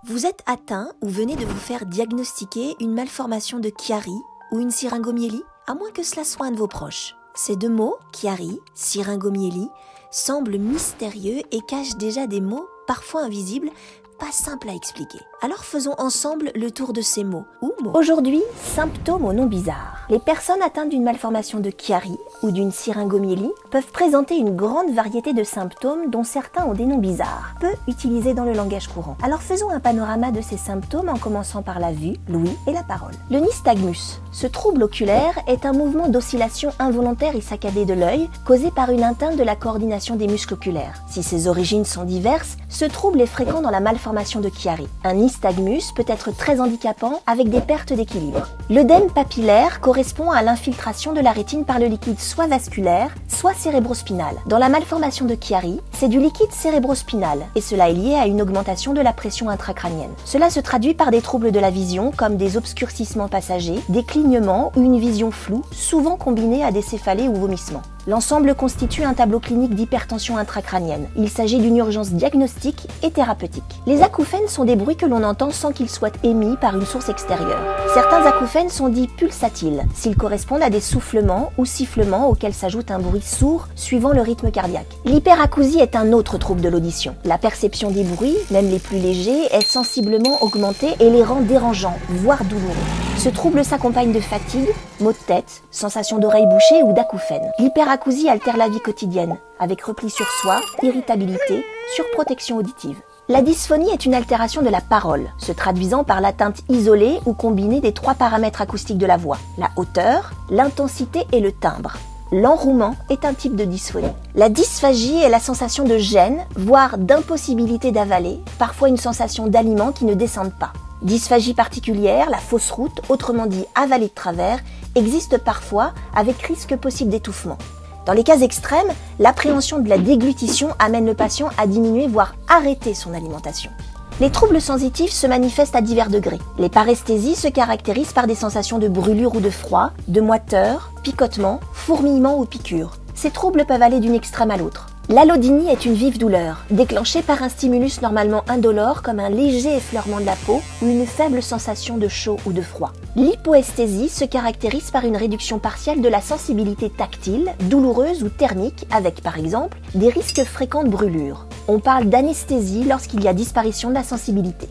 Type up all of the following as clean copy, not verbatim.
Vous êtes atteint ou venez de vous faire diagnostiquer une malformation de Chiari ou une syringomyélie, à moins que cela soit un de vos proches. Ces deux mots, Chiari, syringomyélie, semblent mystérieux et cachent déjà des mots, parfois invisibles, pas simples à expliquer. Alors faisons ensemble le tour de ces mots ou mots. Aujourd'hui, symptômes au nom bizarre. Les personnes atteintes d'une malformation de Chiari ou d'une syringomyélie peuvent présenter une grande variété de symptômes dont certains ont des noms bizarres, peu utilisés dans le langage courant. Alors faisons un panorama de ces symptômes en commençant par la vue, l'ouïe et la parole. Le nystagmus. Ce trouble oculaire est un mouvement d'oscillation involontaire et saccadé de l'œil causé par une atteinte de la coordination des muscles oculaires. Si ces origines sont diverses, ce trouble est fréquent dans la malformation de Chiari. Un nystagmus peut être très handicapant avec des pertes d'équilibre. L'œdème papillaire correspond à l'infiltration de la rétine par le liquide soit vasculaire, soit cérébrospinal. Dans la malformation de Chiari, c'est du liquide cérébrospinal et cela est lié à une augmentation de la pression intracrânienne. Cela se traduit par des troubles de la vision comme des obscurcissements passagers, des clignements ou une vision floue, souvent combinés à des céphalées ou vomissements. L'ensemble constitue un tableau clinique d'hypertension intracrânienne. Il s'agit d'une urgence diagnostique et thérapeutique. Les acouphènes sont des bruits que l'on entend sans qu'ils soient émis par une source extérieure. Certains acouphènes sont dits pulsatiles, s'ils correspondent à des soufflements ou sifflements auxquels s'ajoute un bruit sourd suivant le rythme cardiaque. L'hyperacousie est un autre trouble de l'audition. La perception des bruits, même les plus légers, est sensiblement augmentée et les rend dérangeants, voire douloureux. Ce trouble s'accompagne de fatigue, maux de tête, sensation d'oreilles bouchées ou d'acouphènes. L'hyperacousie altère la vie quotidienne, avec repli sur soi, irritabilité, surprotection auditive. La dysphonie est une altération de la parole, se traduisant par l'atteinte isolée ou combinée des trois paramètres acoustiques de la voix, la hauteur, l'intensité et le timbre. L'enrouement est un type de dysphonie. La dysphagie est la sensation de gêne, voire d'impossibilité d'avaler, parfois une sensation d'aliments qui ne descendent pas. Dysphagie particulière, la fausse route, autrement dit avaler de travers, existe parfois avec risque possible d'étouffement. Dans les cas extrêmes, l'appréhension de la déglutition amène le patient à diminuer voire arrêter son alimentation. Les troubles sensitifs se manifestent à divers degrés. Les paresthésies se caractérisent par des sensations de brûlure ou de froid, de moiteur, picotement, fourmillement ou piqûre. Ces troubles peuvent aller d'une extrême à l'autre. L'allodynie est une vive douleur, déclenchée par un stimulus normalement indolore comme un léger effleurement de la peau ou une faible sensation de chaud ou de froid. L'hypoesthésie se caractérise par une réduction partielle de la sensibilité tactile, douloureuse ou thermique avec par exemple des risques fréquents de brûlure. On parle d'anesthésie lorsqu'il y a disparition de la sensibilité.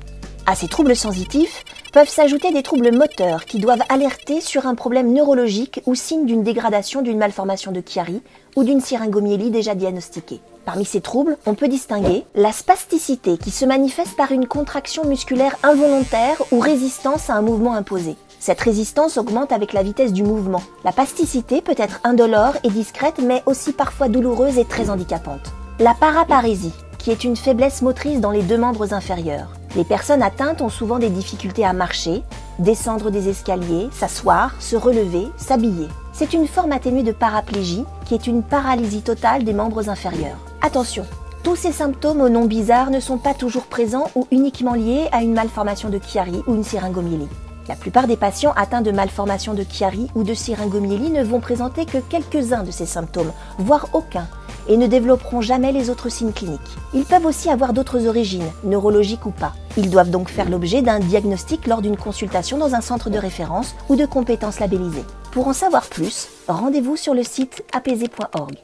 À ces troubles sensitifs peuvent s'ajouter des troubles moteurs qui doivent alerter sur un problème neurologique ou signe d'une dégradation d'une malformation de Chiari ou d'une syringomyélie déjà diagnostiquée. Parmi ces troubles, on peut distinguer la spasticité qui se manifeste par une contraction musculaire involontaire ou résistance à un mouvement imposé. Cette résistance augmente avec la vitesse du mouvement. La spasticité peut être indolore et discrète mais aussi parfois douloureuse et très handicapante. La paraparésie, qui est une faiblesse motrice dans les deux membres inférieurs. Les personnes atteintes ont souvent des difficultés à marcher, descendre des escaliers, s'asseoir, se relever, s'habiller. C'est une forme atténuée de paraplégie qui est une paralysie totale des membres inférieurs. Attention, tous ces symptômes aux noms bizarres ne sont pas toujours présents ou uniquement liés à une malformation de Chiari ou une syringomyélie. La plupart des patients atteints de malformation de Chiari ou de syringomyélie ne vont présenter que quelques-uns de ces symptômes, voire aucun, et ne développeront jamais les autres signes cliniques. Ils peuvent aussi avoir d'autres origines, neurologiques ou pas. Ils doivent donc faire l'objet d'un diagnostic lors d'une consultation dans un centre de référence ou de compétences labellisées. Pour en savoir plus, rendez-vous sur le site apaisé.org.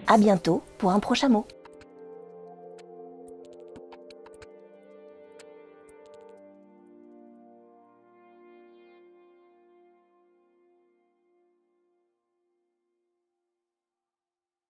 À bientôt pour un prochain mot.